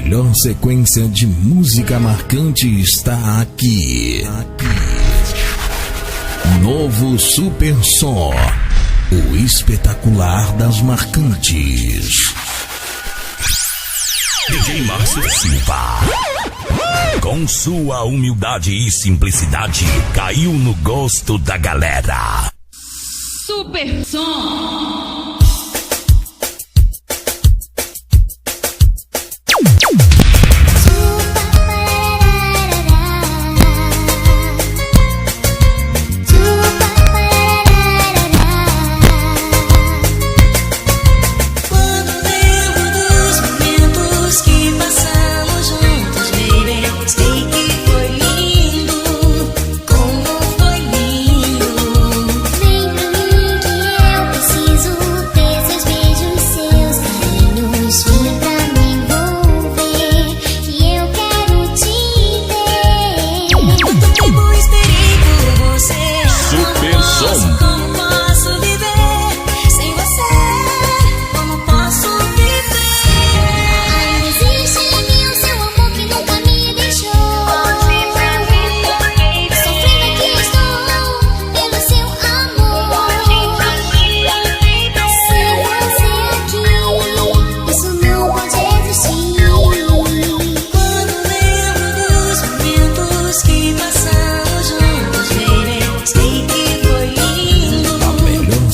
melhor sequência de música marcante está aqui. Novo Super Som, o espetacular das marcantes. DJ Márcio Silva, com sua humildade e simplicidade, caiu no gosto da galera. Super Som.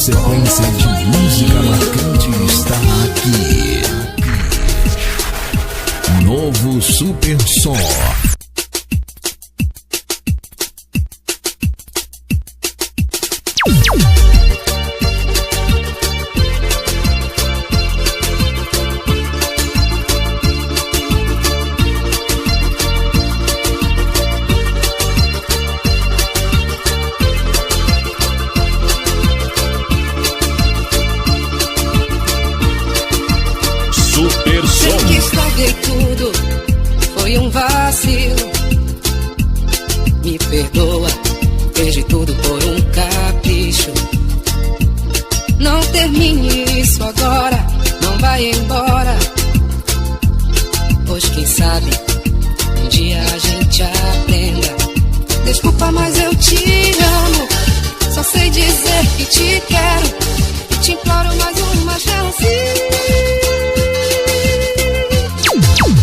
Sequência de música marcante está aqui. Novo Super Som. Sei que estraguei tudo, foi um vacilo. Me perdoa, perdi tudo por um capricho. Não termine isso agora, não vai embora. Pois quem sabe, um dia a gente aprenda. Desculpa, mas eu te amo. Só sei dizer que te quero e te imploro mais uma chance.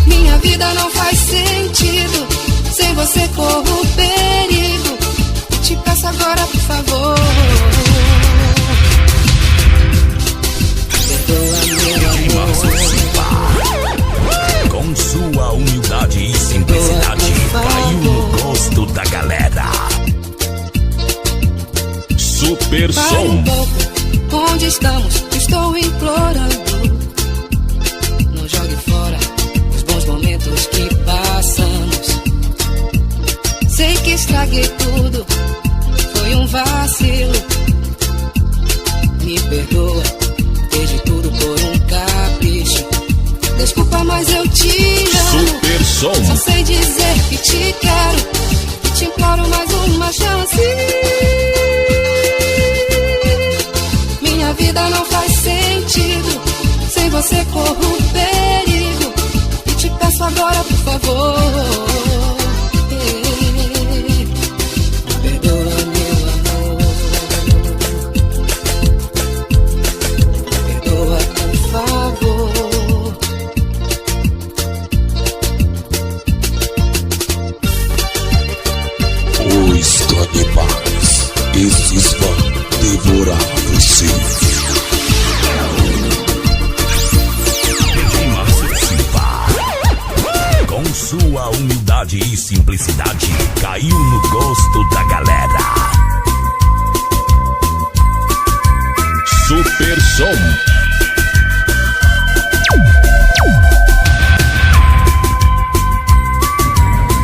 Minha vida não faz sentido, sem você corro perigo. Te peço agora, por favor, perdoa meu amor. Com sua humildade e simplicidade, caiu no gosto da galera. Super Para Som. um pouco, onde estamos? Estou implorando. Não jogue fora os bons momentos que passamos. Sei que estraguei tudo, foi um vacilo. Me perdoa, perdi tudo por um capricho. Desculpa, mas eu te amo. Super Som. Só sei dizer que te quero e te imploro mais uma chance. Minha vida não faz sentido, sem você corro perigo. E te peço agora, por favor, perdoa meu amor. Perdoa, por favor. Os canibais, esses vão devorar você. DJ Márcio Silva, com sua humildade e simplicidade, caiu no gosto da galera. Super Som.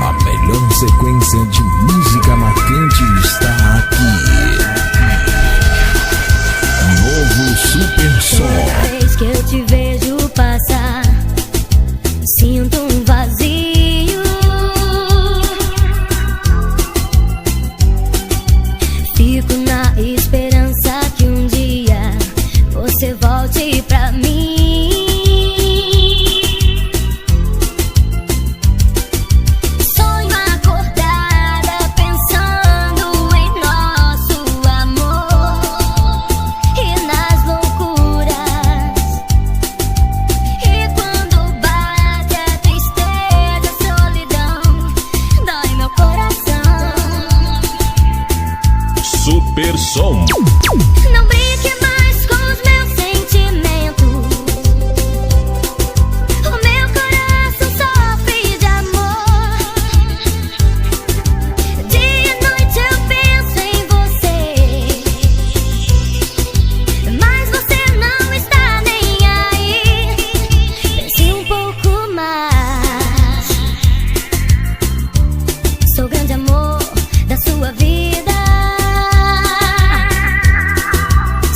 A melhor sequência de música marcante está aqui. Novo Super Som. Toda vez que eu te vejo passar, sinto um vazio. Fico na esperança que um dia você volte Som. Não brinque mais com os meus sentimentos. O meu coração sofre de amor. Dia e noite eu penso em você, mas você não está nem aí. Pense um pouco mais. Sou grande amor da sua vida.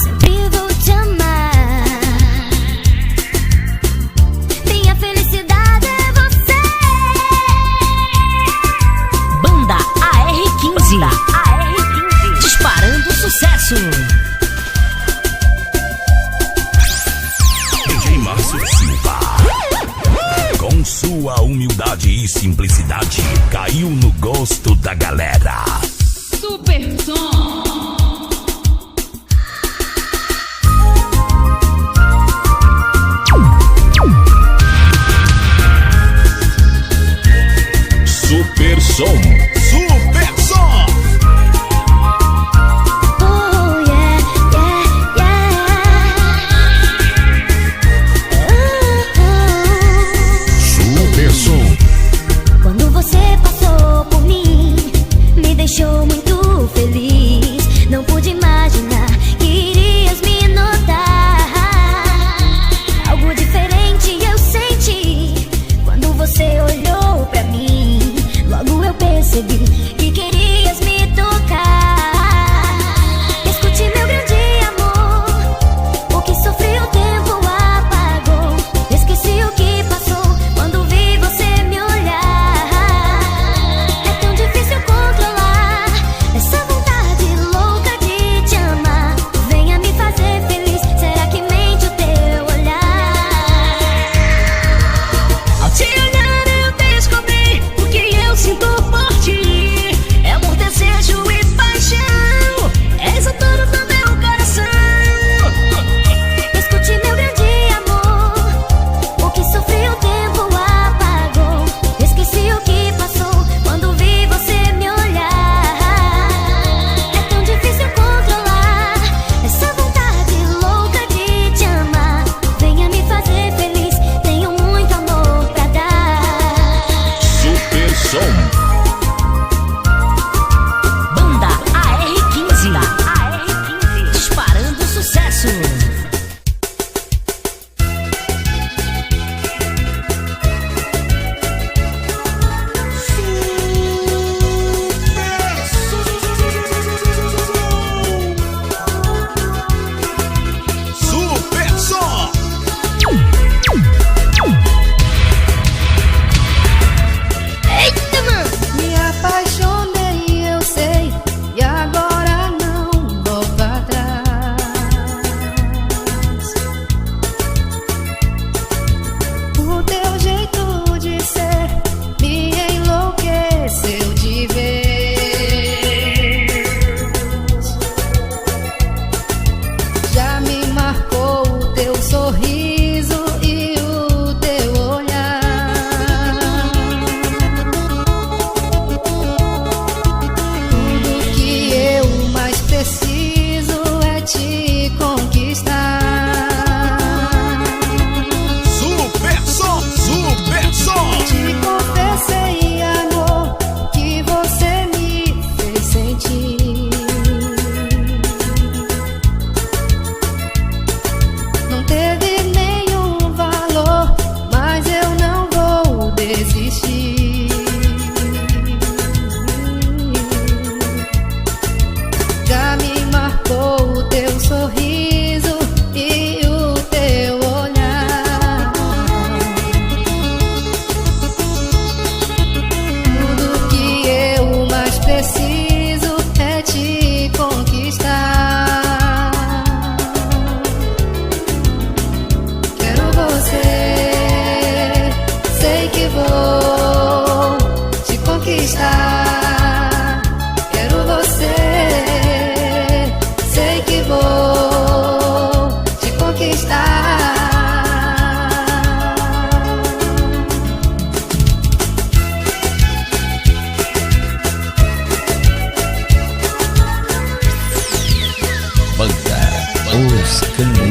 Sempre vou te amar. Minha felicidade é você. Banda AR15. Disparando sucesso. DJ Márcio Silva. Com sua humildade e simplicidade, caiu no gosto da galera. Super som. Super Som. Super Som. Oh yeah, yeah, yeah. Super Som. Quando você passou por mim, me deixou muito feliz. Não pude imaginar que irias me notar. Algo diferente eu senti quando você olhou pra mim. Logo eu percebi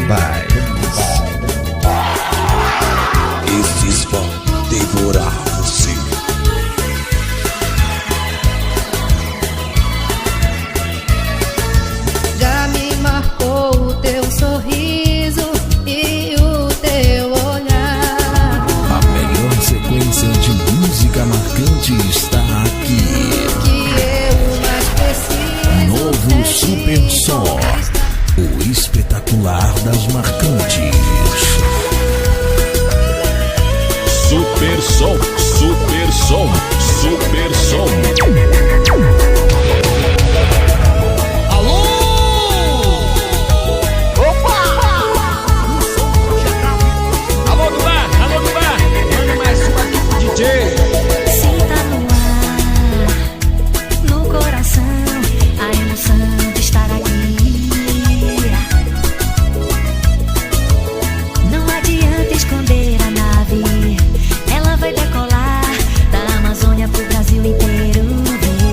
vibes. Esses vão devorar você. Já me marcou o teu sorriso e o teu olhar. A melhor sequência de música marcante está aqui. Que eu mais preciso. Novo Super Som, o espetacular das marcantes. Super som, super som, super som. Alô! Opa! Alô do bar, manda mais uma aqui pro DJ. Sinta no ar, no coração, a emoção de estar aqui. Não adianta esconder a nave, ela vai decolar da Amazônia pro Brasil inteiro ver.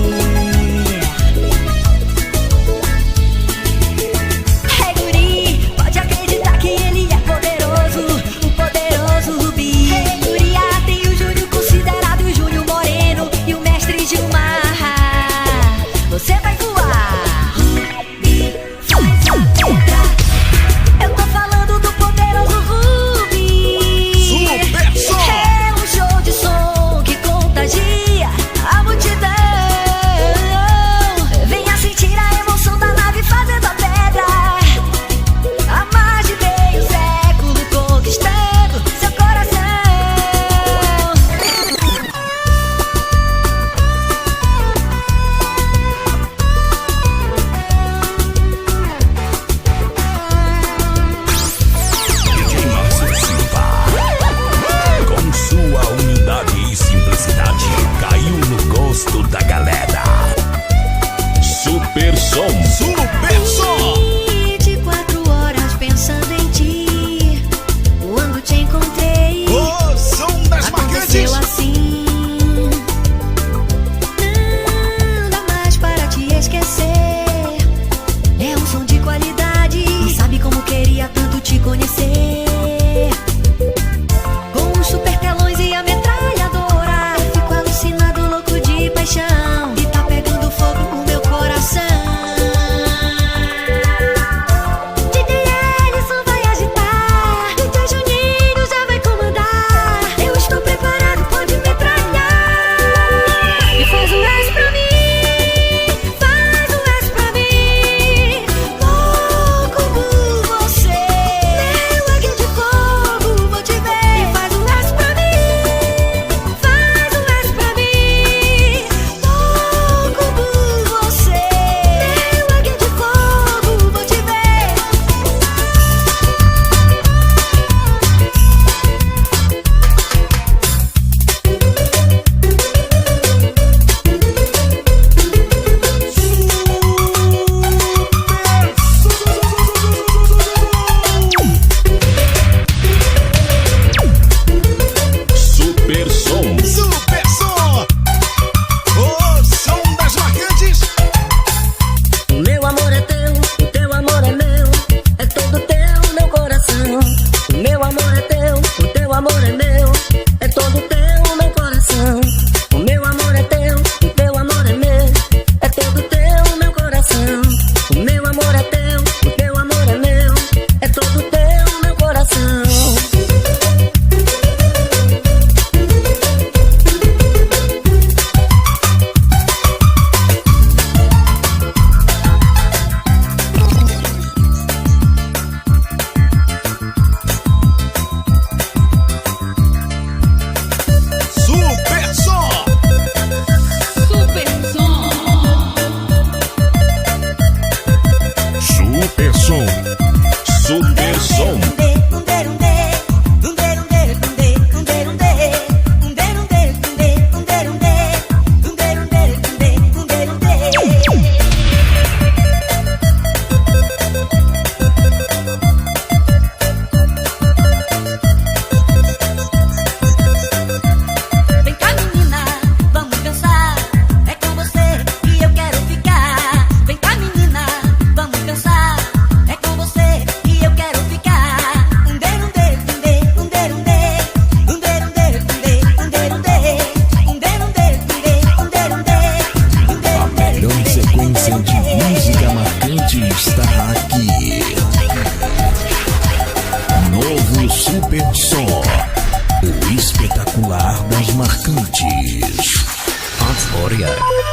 Bahia.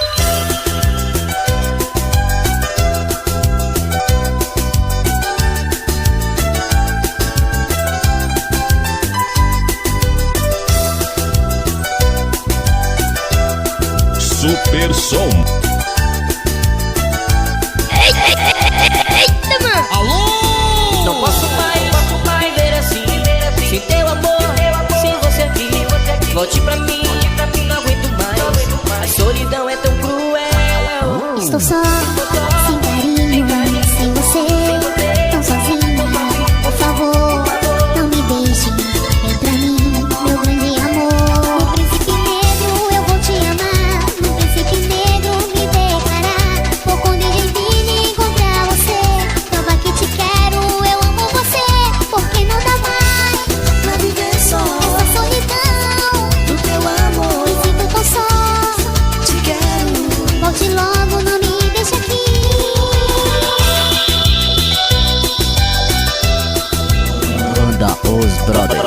Super Som. Eita, mano! Alô! Não posso mais viver assim, sem teu amor, sem você aqui. Volte pra mim, não aguento mais. A solidão é tão cruel. Estou só, sem carinho, sem você, tão sozinha. Por favor, não me deixe. Vem pra mim, meu grande amor. No príncipe negro eu vou te amar. No príncipe negro me declarar. Vou com Deus divino encontrar você. Prova que te quero, eu amo você. Porque não dá mais pra viver só essa solidão do teu amor. Me sinto tão só, te quero. Volte logo, não me deixa aqui. Banda Os Brothers.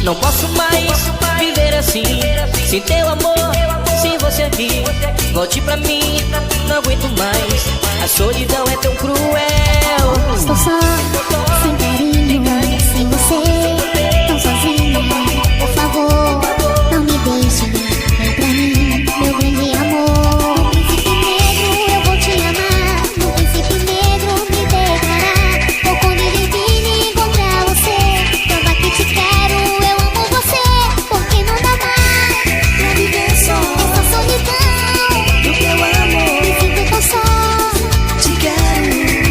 Não posso mais viver assim, sem teu amor, sem você aqui. Volte pra mim, não aguento mais. A solidão é tão cruel. Estou só, sem carinho, sem você, tão sozinha. Por favor, não me deixe. Vem pra mim, meu grande amor. No príncipe negro eu vou te amar. No príncipe negro me declarar. Vou com Deus divino encontrar você. Prova que te quero, eu amo você. Porque não dá mais pra viver só essa solidão do teu amor. Me sinto tão só, te quero.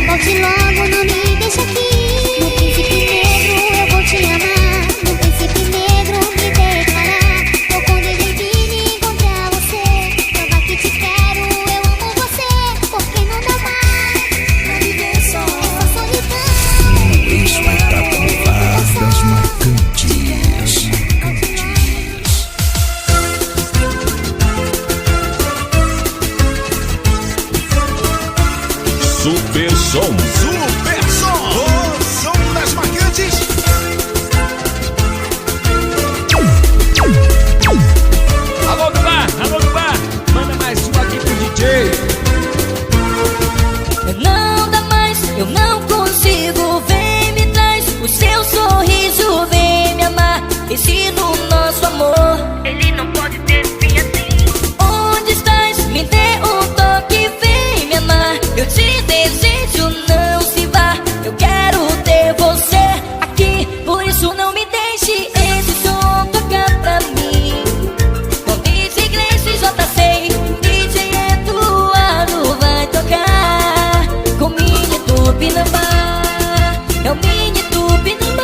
Volte logo, não me deixa aqui. No príncipe negro eu vou te amar. No príncipe negro me declarar. Vou com Deus divino encontrar você. Prova que te quero, eu amo você. Porque não dá mais pra viver só essa solidão. Espetacular das marcantes. Super Som. Super Som, o som das marcantes. Alô do bar, manda mais uma aqui pro DJ. Não dá mais, eu não consigo. Vem, me traz o seu sorriso. Vem me amar, ensina o nosso amor. Ele não pode ter fim assim. Onde estás? Me dê um toque. Vem me amar, eu te desejo, não se vá. Eu quero ter você aqui, por isso não me deixe. Esse som toca pra mim. Com DJ Gleice JC, DJ Eduardo vai tocar. Com Mini Tupinambá, é o Mini Tupinambá.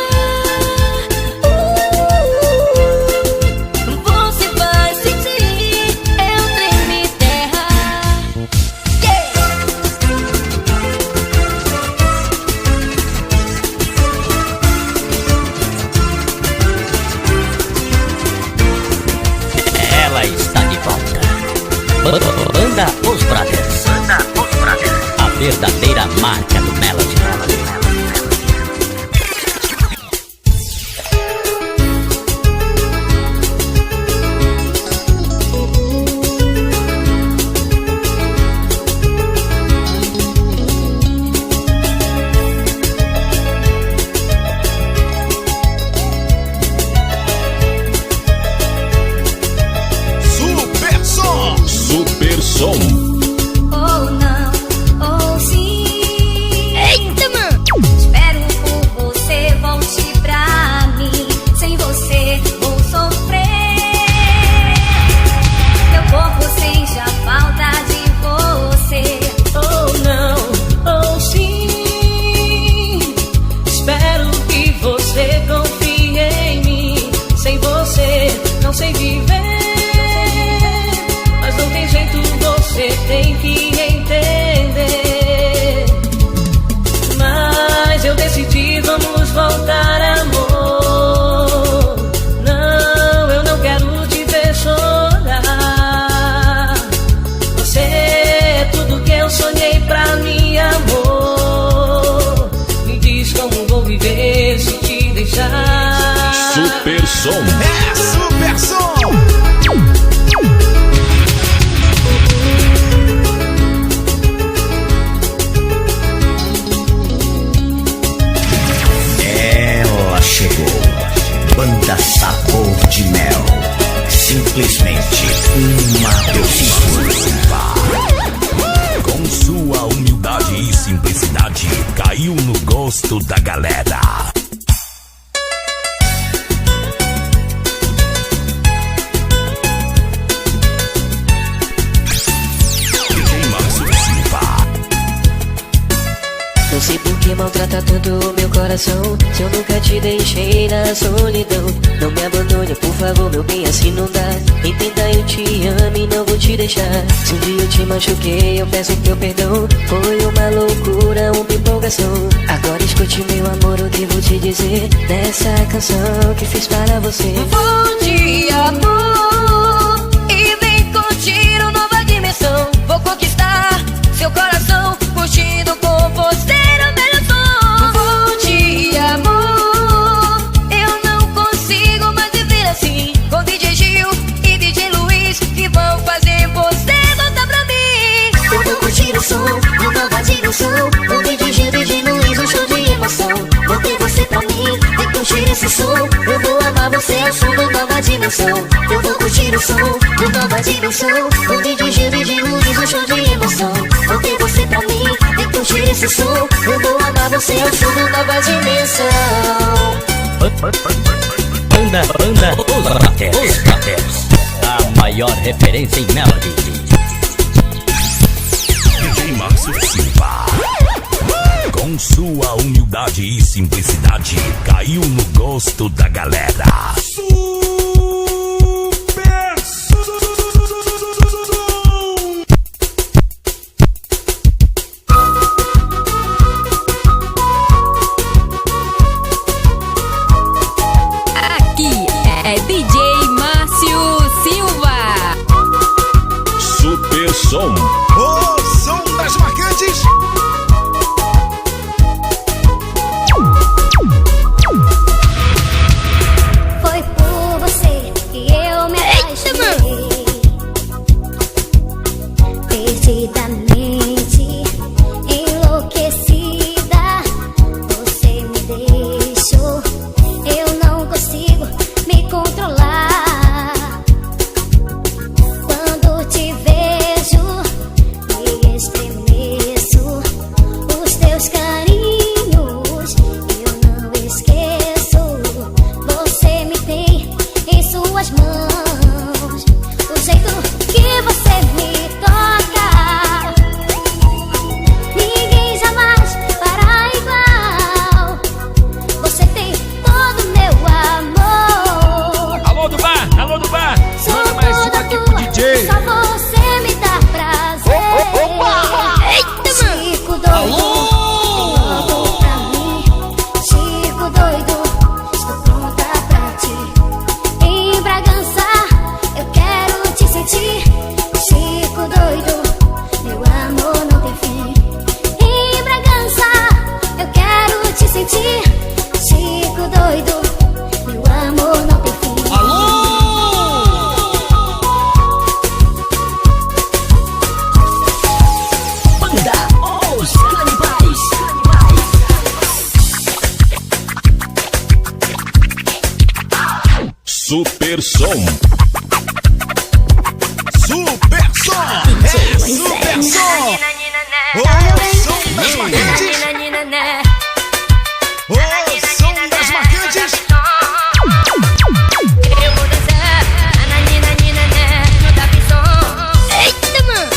Você vai sentir, é o treme terra. Ela está de volta. Banda Os Brothers. A verdadeira marca do Melody. Super Som. Super Som. Ou não, ou sim. Eita, mano! Espero por você, volte pra mim. Sem você vou sofrer. Meu corpo sente a falta de você. Ou não, ou sim. Espero que você confie em mim. Sem você não sei viver. Mas não tem jeito, você tem que entender. Mas eu decidi, vamos voltar, amor. Não, eu não quero te ver chorar. Você é tudo que eu sonhei pra mim, amor. Me diz como vou viver se te deixar. Super Som. É Super Som. Ela chegou, banda Sabor de Mel, simplesmente uma doçura. Com sua humildade e simplicidade, caiu no gosto da galera. Não sei por que maltrata tanto o meu coração. Se eu nunca te deixei na solidão, não me abandone, por favor, meu bem, assim não dá. Entenda, eu te amo e não vou te deixar. Se um dia eu te machuquei, eu peço teu perdão. Foi uma loucura, uma empolgação. Agora escute, meu amor, o que vou te dizer nessa canção que fiz para você. Vou te amor e vem curtir uma nova dimensão. Vou conquistar seu coração, curtindo com você. O DJ Gil, DJ Luiz, um show de emoção. Vou ter você pra mim, vem curtir esse som. Eu vou amar você ao som da nova dimensão. Eu vou curtir o som da nova dimensão. O DJ Gil, DJ Luiz, um show de emoção. Vou ter você pra mim, vem curtir esse som. Eu vou amar você ao som da nova dimensão. Banda Os Prateros, a maior referência em melody. DJ Márcio Silva, com sua humildade e simplicidade, caiu no gosto da galera. Super Som. Aqui é DJ Márcio Silva. Super Som. O som das marcantes. Foi por você que eu me apaixonei perdidamente, enlouquecida. Você me deixou, eu não consigo me controlar. Quando te vejo, me estremeço. Os teus carinhos eu não esqueço. Você me tem em suas mãos. O jeito que você me toca, ninguém jamais fará igual. Você tem todo meu amor. Alô do bar, alô do bar. Manda mais uma aqui pro DJ. Só você me dá prazer. Chico doido, voltou pra mim. Chico doido, estou pronta pra ti. Em Bragança, eu quero te sentir. Chico doido, meu amor não tem fim. Em Bragança, eu quero te sentir. Chico doido, meu amor não tem fim. Banda Os Canibais. Super Som. Super Som. É Super Som. O som das marcantes. O som das marcantes. Eu vou dançar, no tap som. Eita, mano!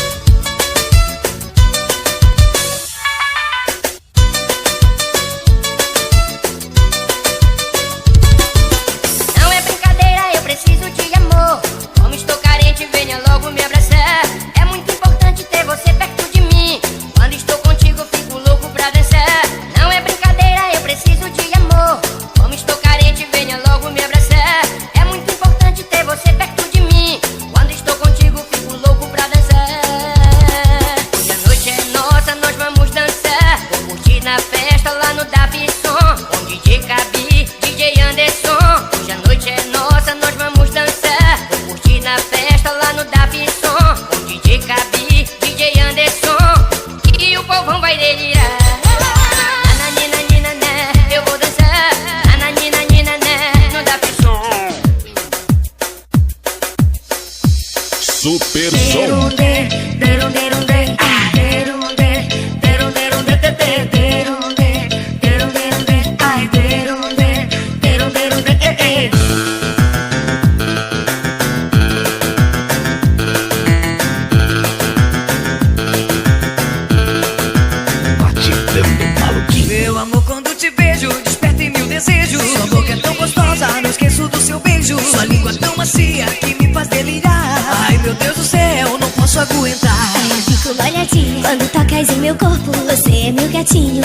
Não é brincadeira, eu preciso de amor. Como estou carente, venha logo me abraçar. É muito importante ter você perto de mim. Quando estou contigo, fico louco pra dançar. Super Som. Meu amor, quando te vejo, desperta em mim o desejo. Sua boca é tão gostosa, não esqueço do seu beijo. Sua língua tão macia, que me faz delirar. Ai, meu Deus do céu, não posso aguentar. Eu fico molhadinha quando tocas em meu corpo. Você é meu gatinho,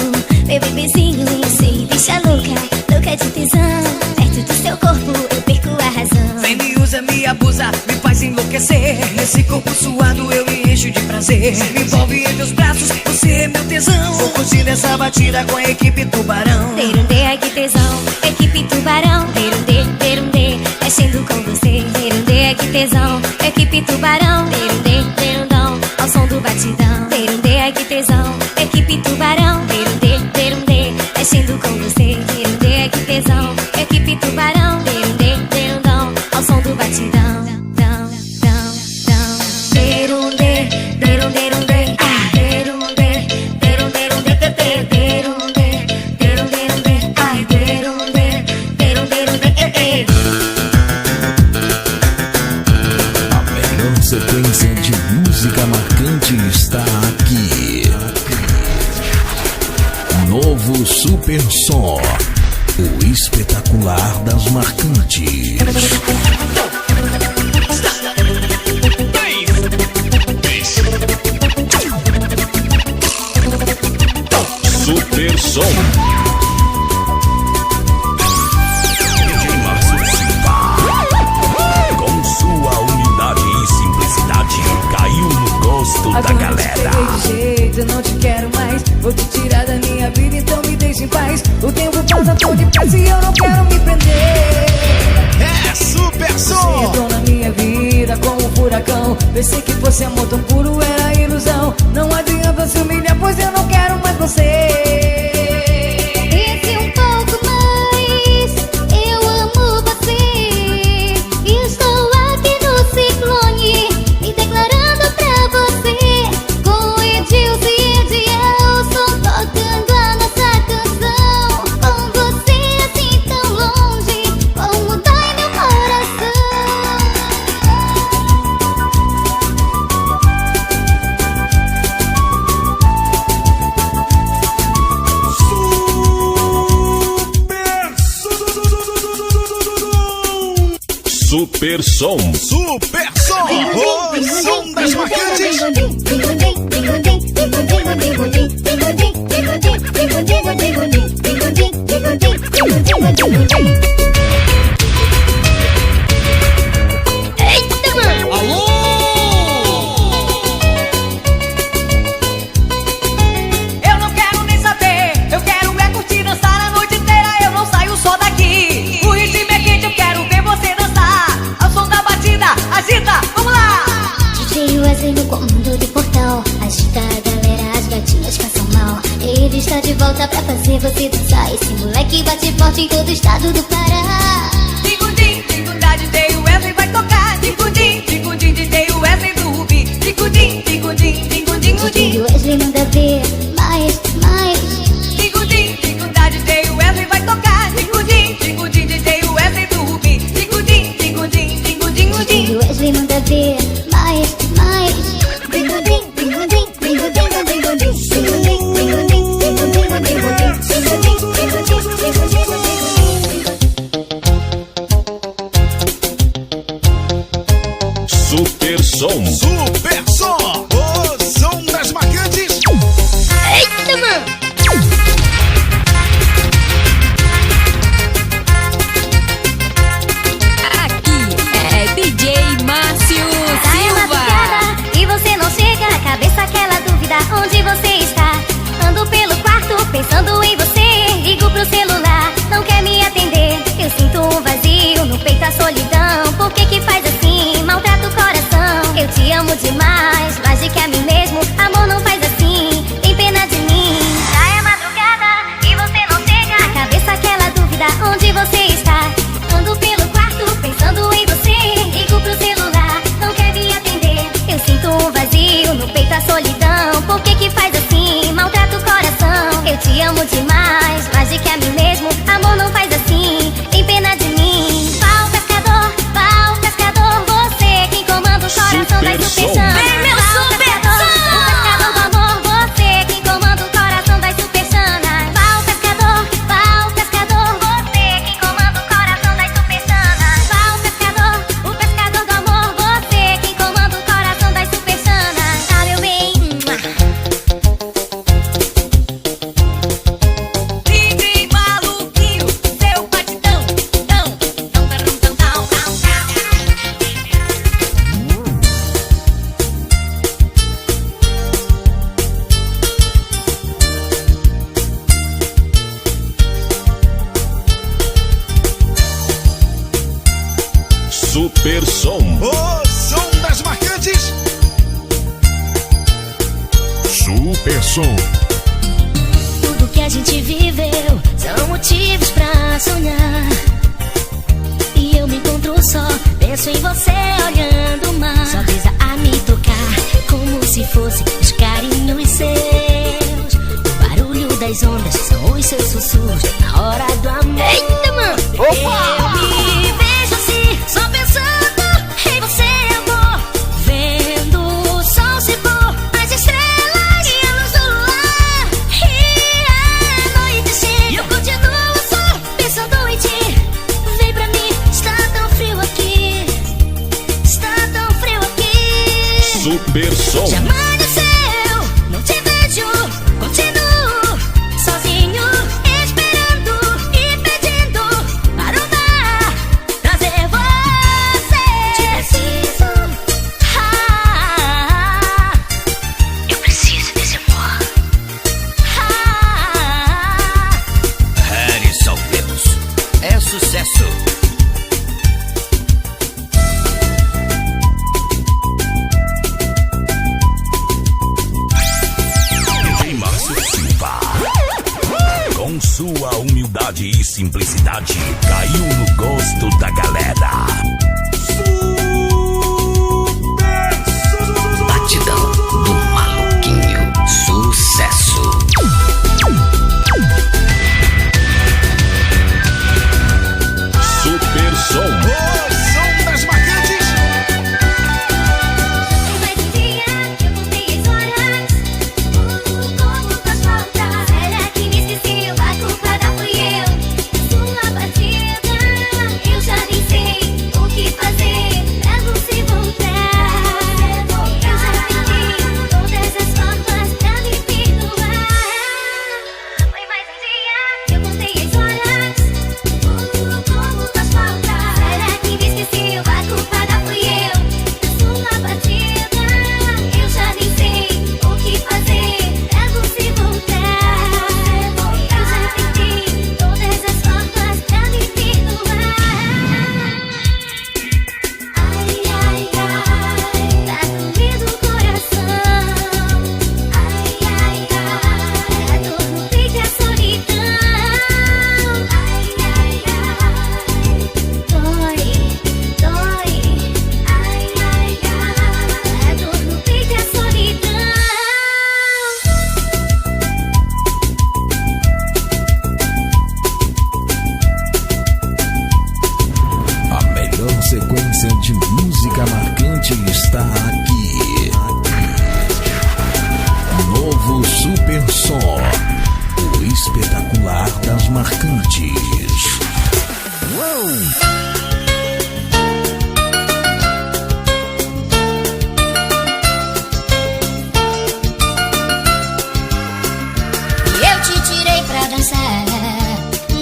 meu bebezinho. E assim deixa louca, louca de tesão. Perto do seu corpo eu perco a razão. Vem, me usa, me abusa, me faz enlouquecer. Nesse corpo suado eu me encho de prazer. Me envolve em teus braços, você é meu tesão. Vou curtir essa batida com a equipe Tubarão. Terundê, ai que tesão, equipe Tubarão. Terundê, terundê, mexendo com você. Terundê, ai que tesão, equipe Tubarão. Terundê, terundão, ao som do batidão. Terundê, ai que tesão, equipe Tubarão. Terundê, terundê, mexendo com você. Terundê, ai que tesão, equipe Tubarão. Terundê, terundão, ao som do batidão. Dão, dão, dão. Terundê, terundê, terundê, terundê, terundê, terundê, terundê, terundê, ai terundê, terundê. A melhor sequência de música marcante está aqui. Novo Super Som, o espetacular das marcantes. Super Som. DJ Márcio Silva. Com sua humildade e simplicidade, caiu no gosto da galera. De jeito, eu não te quero mais. Vou te tirar da minha vida, então me deixe em paz. O tempo passa tão depressa e eu não quero me prender. É Super Você Som. entrou na minha vida como um furacão. Pensei que fosse amor tão puro, era ilusão. Não adianta se humilhar, pois eu não quero mais você. Desce um pouco mais, eu amo você. Estou aqui no ciclone, me declarando pra você. Com Edilson e Edilson, tocando a nossa canção. Com você assim tão longe, como dói meu coração. Super Som. Super Som. O som das marcantes. Eita, mano! Alô! Eu não quero nem saber, eu quero é curtir, dançar a noite inteira, eu não saio só daqui. O ritmo é quente, eu quero ver você dançar. Ao som da batida, agita, vamos lá! DJ Wesley no comando do portal. Agita a galera, as gatinhas passam mal. Ele está de volta pra fazer você dançar. Esse moleque bate forte em todo o estado do Pará. Digundim, digundá, DJ Wesley vai tocar. Digundim, digundim, DJ Wesley do Rubi. Digundim, digundim, digundim, DJ digundim. Wesley manda ver mais, mais. Digundim, digundá, DJ Wesley vai tocar. Digundim, digundim, DJ Wesley do Rubi. Digundim, digundim, digundim, DJ digundim. Wesley manda ver mais, mais. Digundim, digundim, digundim, digundim. Digundim, digundim, digundim, digundim. Digundim, digundim, digundim. Super Som. Super Som. O som das marcantes. Super Som. O som das marcantes. Super Som. Tudo que a gente viveu são motivos pra sonhar. E eu me encontro só, penso em você olhando o mar. Só brisa a me tocar, como se fosse os carinhos seus. O barulho das ondas são os seus sussurros na hora do amor. Eita, mano! Opa! Eu me vejo assim, só pensando em você, amor. Vendo o sol se pôr, as estrelas e a luz do luar. E a noite chega, eu continuo só pensando em ti. Vem pra mim, está tão frio aqui. Está tão frio aqui. Super Som. Já amanheceu, não te vejo, continuo sozinho, esperando e pedindo para o mar trazer você. Te preciso, eu preciso desse amor. Harrison Lemos. É sucesso. DJ Márcio Silva. Com sua humildade e simplicidade, caiu no gosto da galera. Batidão do Maluquinho. Sucesso. Super Som. O som das marcantes. Mais um dia que eu contei as horas. Como faz falta. Será que me esqueceu? A culpada fui eu. Sua batida, eu já nem sei o que fazer pra você voltar. Eu já tentei todas as formas pra me perdoar. Foi mais um dia que eu contei as horas. Como faz falta. Será que me esqueceu? A culpada fui eu. Sua batida, eu já nem sei o que fazer pra você voltar. Eu já tentei todas as formas pra me perdoar. Ai, ai, ai, tá doendo o coração. Ai, ai, ai, a dor no peito e a solidão. Ai, ai, ai, dói, dói. Ai, ai, ai, a dor no peito e a solidão. A melhor sequência de música marcante está aqui. Novo Super Som. O espetacular das marcantes. Eu te tirei pra dançar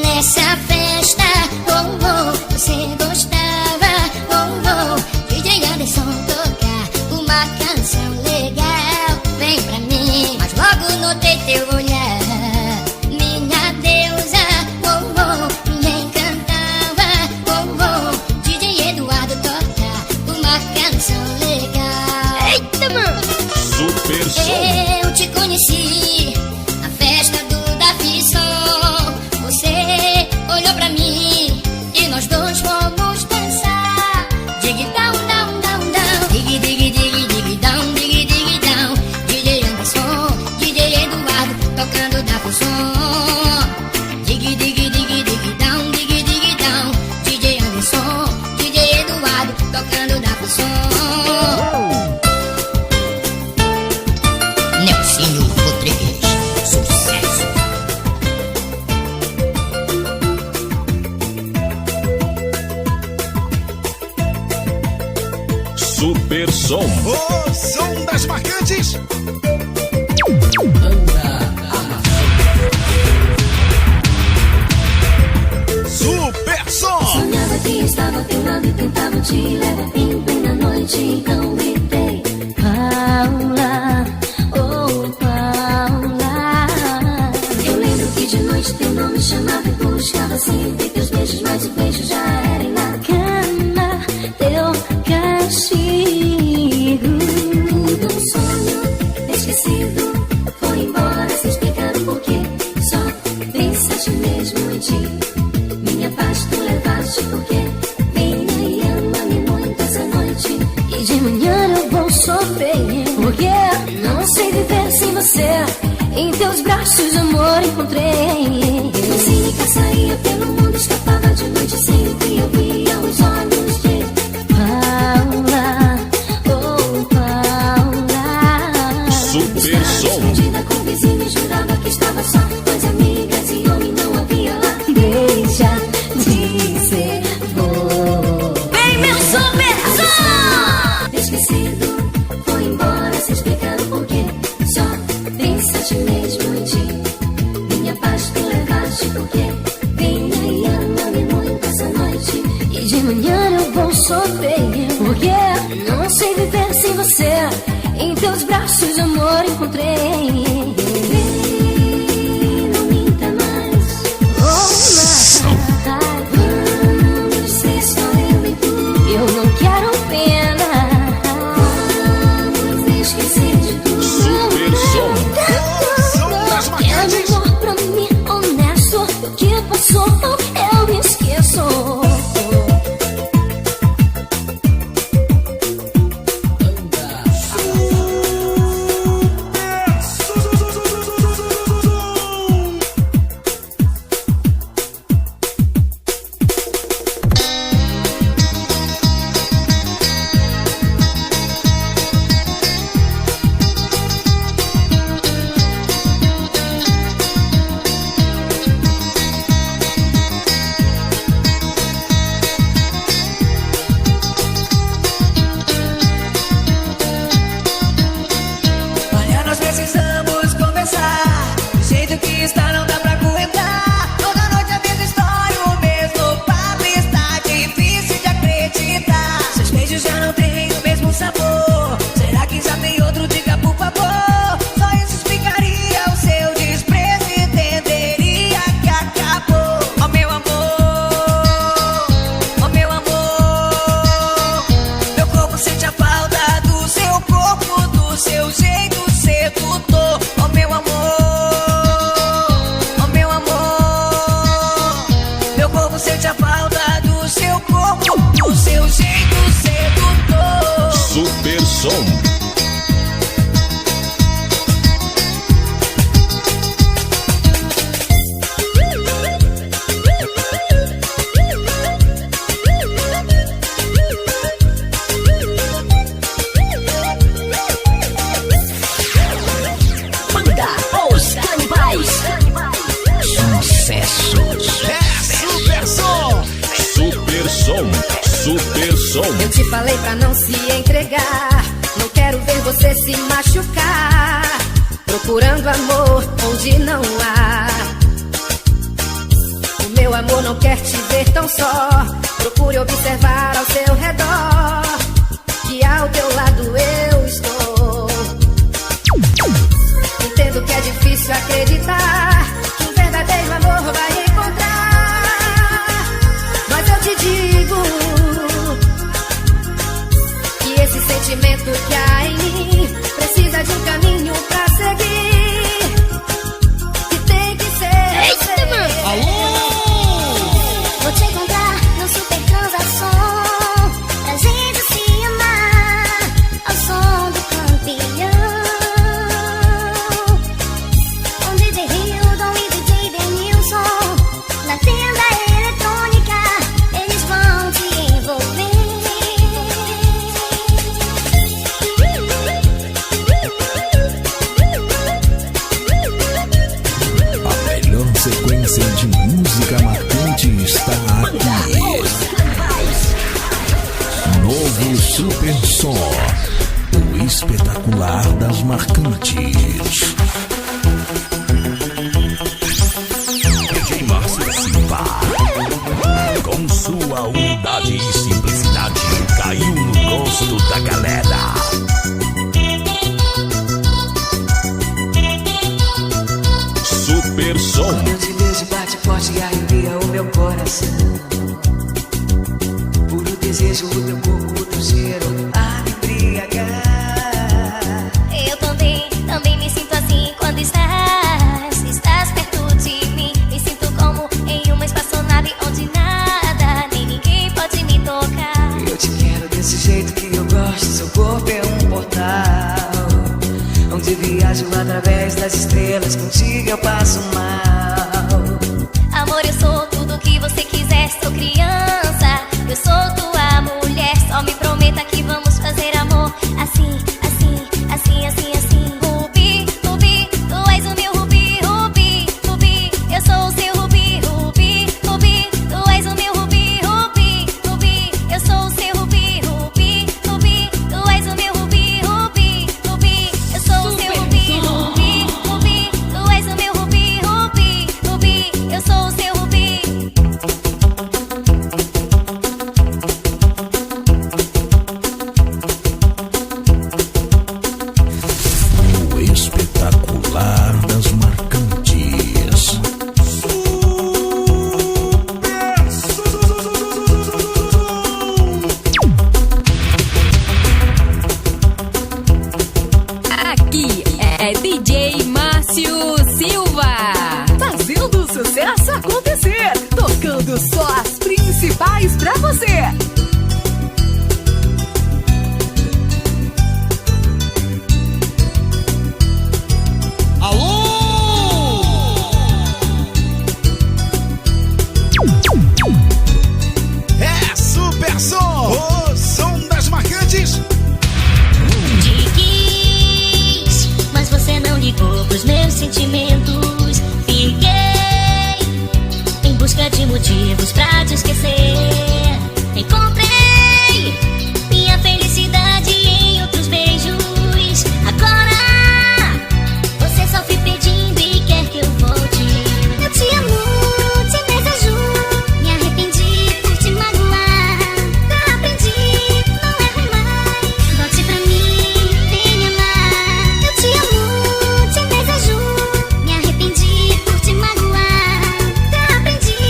nessa festa. Oh, oh, você gostava. Oh, oh, DJ Anderson tocar uma canção legal. Vem pra mim, mas logo notei teu olhar. Minha deusa, oh, oh, me encantava. Oh, oh, DJ Eduardo tocar uma canção legal. Eita, mano! Super Som. Eu te conheci na festa do Davi Som. Você olhou pra mim e nós dois fomos dançar. Dig down, down, down, down. Dig, dig, dig, dig down, dig, dig down. DJ Anderson, DJ Eduardo tocando Davi Som. Dig, dig, dig, dig down, dig, dig down. DJ Anderson, DJ Eduardo tocando Davi Som. Nelsinho Rodrigues. Sucesso. Super Som. O som das marcantes. Super Som. Sonhava que estava ao teu lado e tentava te levar em plena noite. Então gritei, Paula, oh Paula. Eu lembro que de noite teu nome chamava e buscava sempre teus beijos, mas o beijo já era na cama. noite. Minha paz tu levaste porque venha e ama-me muito essa noite. E de manhã eu vou sofrer, porque não sei viver sem você. Em teus braços, amor, encontrei. Eu cínica saía pelo mundo, escapava de noite sempre. Eu via os olhos de Paula, oh Paula. Super som. Escondida com o vizinho, jurava que estava só com as amigas e homem não havia lá. Deixa de ser bom. Vem, meu super som! Esquecido, foi embora sem explicar o porquê. Só pensa-te mesmo em ti. Minha paz tu levaste porque venha e ama-me muito essa noite. E de manhã eu vou sofrer, porque não sei viver sem você. Em teus braços, amor, encontrei. Não minta mais. Oh, mas Vamos ser só eu e tu. eu não quero pena. Vamos esquecer de tudo. Super som. Quero amor pra mim, honesto. O que passou, eu esqueço. Olha, nós precisamos conversar. Do jeito que está, não dá pra aguentar. Toda noite a mesma história, o mesmo papo. Está difícil de acreditar. Seus beijos já não têm o mesmo sabor. Será que já tem outro? Diga por favor. Só isso explicaria o seu desprezo e entenderia que acabou. Oh meu amor, oh meu amor. Meu corpo sente a falta do seu corpo, do seu jeito sedutor. Oh meu amor, oh meu amor. Meu corpo sente a falta do seu corpo, do seu jeito sedutor. Super som. Banda Os Canibais. Sucesso. Super som. Super som. Super som. Eu te falei pra não se entregar. Não quero ver você se machucar. Procurando amor onde não há. O meu amor não quer te ver tão só. Procure observar ao seu redor, que ao teu lado eu estou. Entendo que é difícil acreditar que um verdadeiro amor vai encontrar. Mas eu te digo que esse sentimento que há em mim precisa de um caminho pra seguir. Que tem que ser. Eita, mano. Vou te encontrar no super transação, pra gente se amar ao som do campeão. Com DJ Hildon e DJ Denilson, na tenda eletrônica, eles vão te envolver. A melhor sequência de música marcante está aqui. Novo Super Som, o espetacular das marcantes. DJ Márcio Silva. Com sua humildade e simplicidade, caiu no gosto da galera. Super som. De beijo bate forte e arrepia o meu coração. Puro desejo, o teu corpo, o teu cheiro a me embriagar. Eu também me sinto assim quando estás perto de mim. Me sinto como em uma através das estrelas, contigo eu passo mal. Amor, eu sou tudo que você quiser, sou criança, eu sou tua mulher. Só me prometa que vamos fazer amor assim, assim, assim, assim, assim. Rubi, Rubi, tu és o meu Rubi, Rubi, Rubi, eu sou o seu Rubi, Rubi, Rubi, tu és o meu Rubi, Rubi, Rubi, eu sou o seu Rubi, Rubi, Rubi, tu és o meu Rubi, Rubi, Rubi, eu sou o seu Rubi, Rubi, Rubi, tu és o meu Rubi, Rubi, Rubi, eu sou o seu Rubi. O espetacular das marcantes. Aqui é DJ Márcio Silva. Fazendo o sucesso acontecer, tocando só as principais pra você. É Super Som, o som das marcantes. Te quis, mas você não ligou pros meus sentimentos. Fiquei em busca de motivos pra te esquecer. Encontrei minha felicidade em outros beijos. Agora você sofre pedindo e quer que eu volte. Eu te amo, te desejo, me arrependi por te magoar. Já aprendi, não erro mais. Volte pra mim, vem me amar. Eu te amo, te desejo, me arrependi por te magoar. Já aprendi,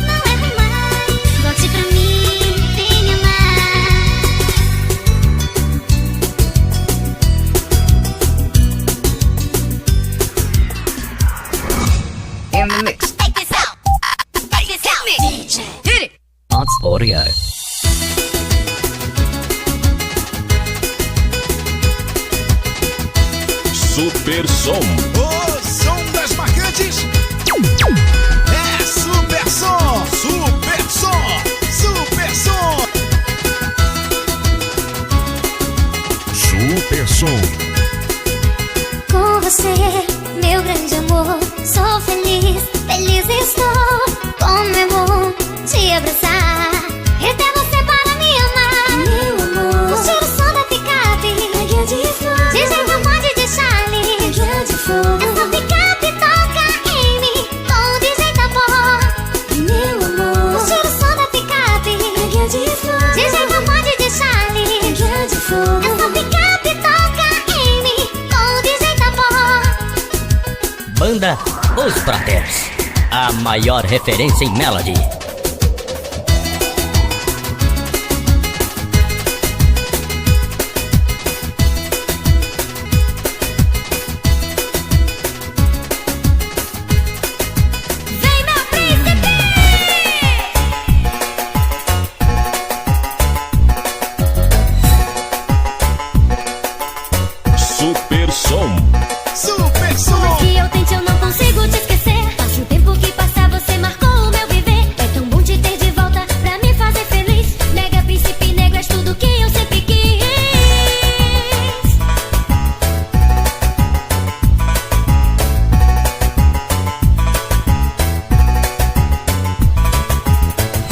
não erro mais. Volte pra mim, vem me amar. In the mix. Take this out, take this out, DJ. Hit it. Ants Audio. Super Som. O som das marcantes. É Super Som, Super Som, Super Som. Super Som. Com você, meu grande amor, sou feliz, feliz estou. Como é bom te abraçar, até você para me amar. Meu amor, curtir o som da picape, DJ Ramon de Charlie. Essa picape toca em mim, com o DJ Tapó. Meu amor, curtir o som da picape, DJ Ramon de Charlie. Essa picape toca em mim, com o DJ Tapó. Banda Os Brothers, a maior referência em melody. Vem, meu príncipe! Super Som. Super Por Som. mais que eu tente, eu não consigo te esquecer. Passa o tempo que passa, você marcou o meu viver. É tão bom te ter de volta pra me fazer feliz. Mega príncipe negro, és tudo que eu sempre quis.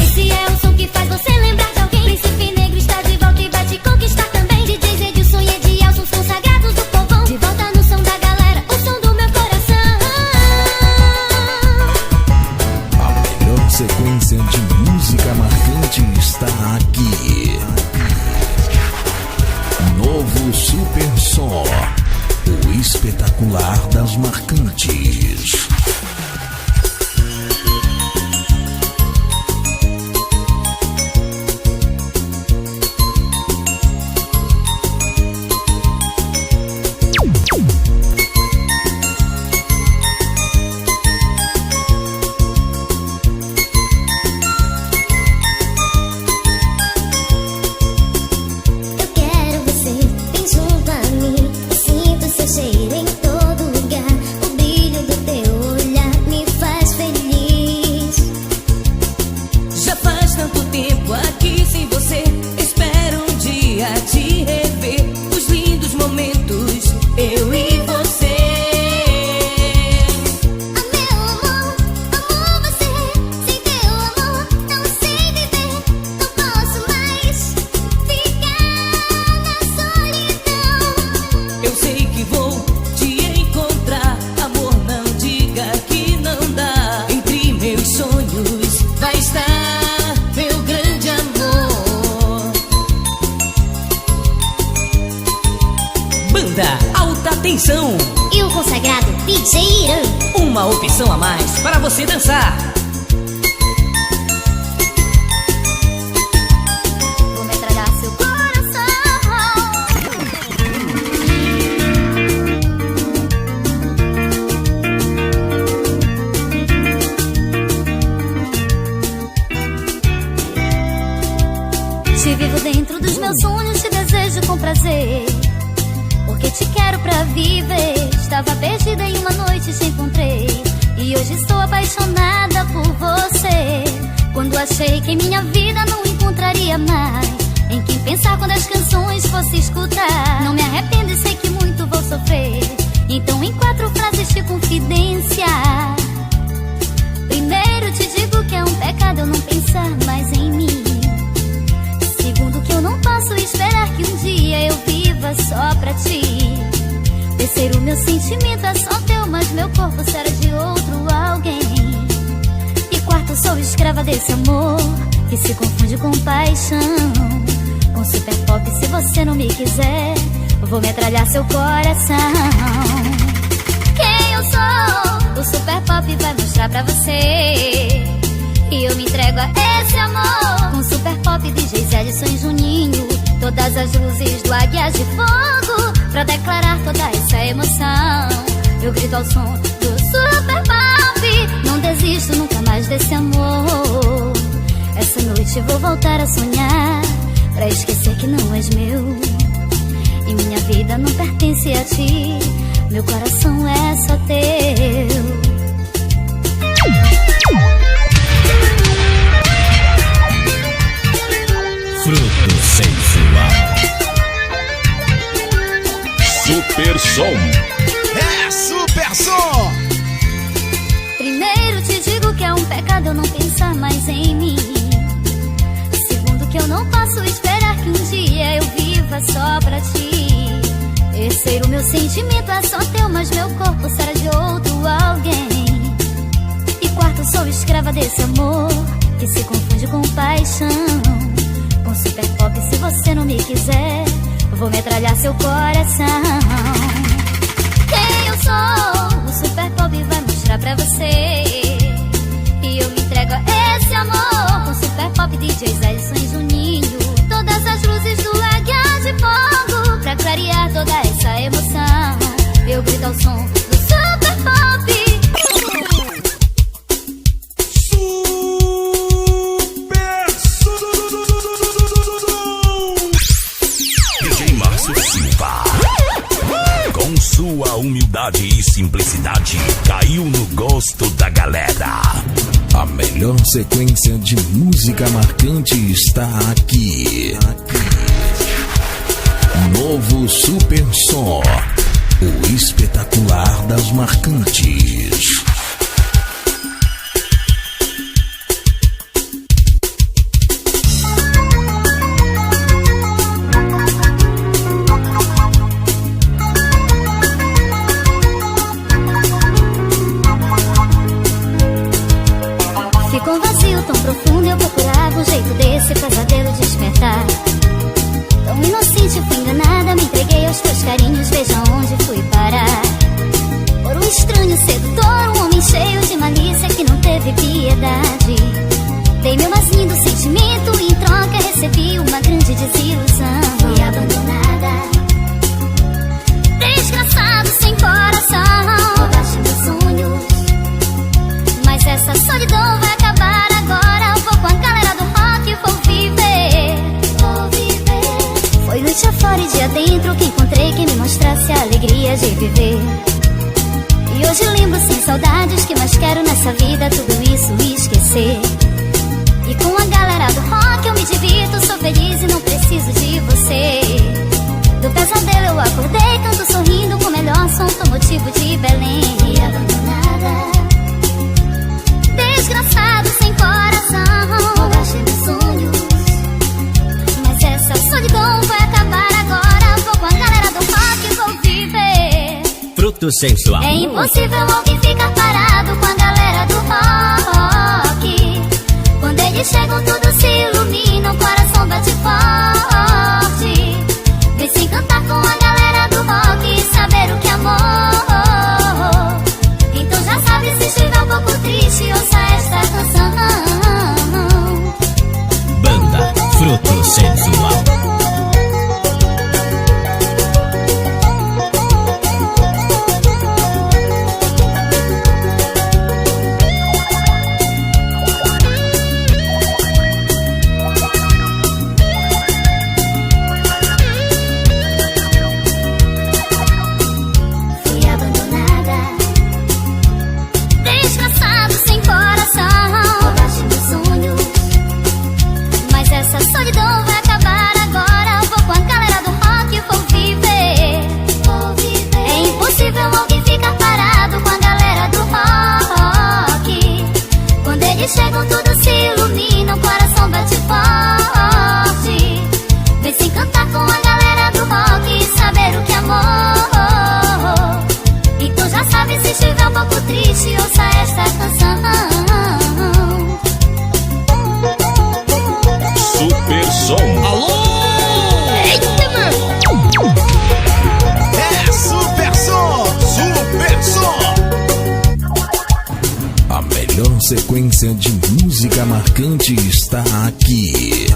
Esse é o som que faz você lembrar de alguém. Príncipe negro está de volta e vai te conquistar também. DJs Edilson e Edielson, os consagrados do povão. De volta no som da galera, o som do meu coração. A melhor sequência de música marcante está aqui. Novo Super Som, o espetacular das marcantes. Eu quero você bem junto a mim. Eu sinto seu cheiro em todo lugar. atenção! E o consagrado DJ Irã. Uma opção a mais para você dançar. Vou metralhar seu coração. Te vivo dentro dos meus sonhos, te desejo com prazer, porque te quero pra viver. Estava perdida em uma noite, te encontrei, e hoje estou apaixonada por você. Quando achei que em minha vida não encontraria mais em quem pensar quando as canções fosse escutar, não me arrependo e sei que muito vou sofrer. Então em 4 frases de confidência. Primeiro te digo que é um pecado eu não pensar mais em mim. Segundo, que eu não posso esperar que um dia eu viva só pra ti. Terceiro, meu sentimento é só teu, mas meu corpo será de outro alguém. E quarto, sou escrava desse amor que se confunde com paixão, com super pop. Se você não me quiser, vou metralhar seu coração. Quem eu sou, o super pop vai mostrar pra você, e eu me entrego a esse amor. Com super pop, DJs Edson e Juninho, todas as luzes do Águias de Fogo, pra declarar toda essa emoção, eu grito ao som do super pop. Não desisto nunca mais desse amor. Essa noite vou voltar a sonhar, pra esquecer que não és meu, e minha vida não pertence a ti, meu coração é só teu. Fruto sensual. Super som. É Super Som. Primeiro te digo que é um pecado eu não pensar mais em mim. Segundo, que eu não posso esperar que um dia eu viva só pra ti. Terceiro, meu sentimento é só teu, mas meu corpo será de outro alguém. E quarto, sou escrava desse amor que se confunde com paixão, com super pop. Se você não me quiser, vou metralhar seu coração. Quem eu sou, o super pop vai mostrar pra você, e eu me entrego a esse amor. Com super pop, DJs Edson e Juninho, todas as luzes do Águia de Fogo, pra clarear toda essa emoção, eu grito ao som do super pop. Sua humildade e simplicidade caiu no gosto da galera. A melhor sequência de música marcante está aqui. Novo Super Som, o espetacular das marcantes. Ficou um vazio tão profundo, eu procurava um jeito desse pesadelo despertar. Tão inocente, fui enganada, me entreguei aos teus carinhos, veja onde fui parar. Por um estranho sedutor, um homem cheio de malícia que não teve piedade. Dei meu mais lindo sentimento e em troca recebi uma grande desilusão. Fui abandonada, desgraçado sem coração. Roubaste meus sonhos, mas essa solidão vai acabar agora. Vou com a galera do rock, vou viver, vou viver. Foi noite afora e dia dentro que encontrei quem me mostrasse a alegria de viver. E hoje lembro sem saudades que mais quero nessa vida tudo isso esquecer. E com a galera do rock eu me divirto, sou feliz e não preciso de você. Do pesadelo eu acordei, canto sorrindo com o melhor som automotivo de Belém. E abandonada, desgraçado sem coração, roubaste meus sonhos, mas essa solidão vai acabar agora. Vou com a galera do rock, vou viver. Fruto sensual. É impossível alguém ficar parado com a galera do rock. Quando eles chegam tudo se ilumina, o coração bate forte. Vem se encantar com a galera do rock. quis saber o que é amor. Então já sabe, se estiver um pouco triste, ouça esta canção. Banda Fruto Sensual. Chegam, tudo se ilumina, o coração bate forte. Vem se encantar com a galera do rock e saber o que é amor. Então já sabe, se estiver um pouco triste, ouça esta canção. Super Som. Alô! Eita, mano! É Super Som! Super Som! A melhor sequência de música marcante está aqui.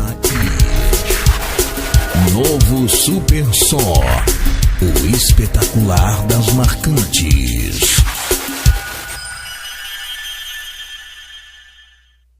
Novo Super Som, o espetacular das marcantes.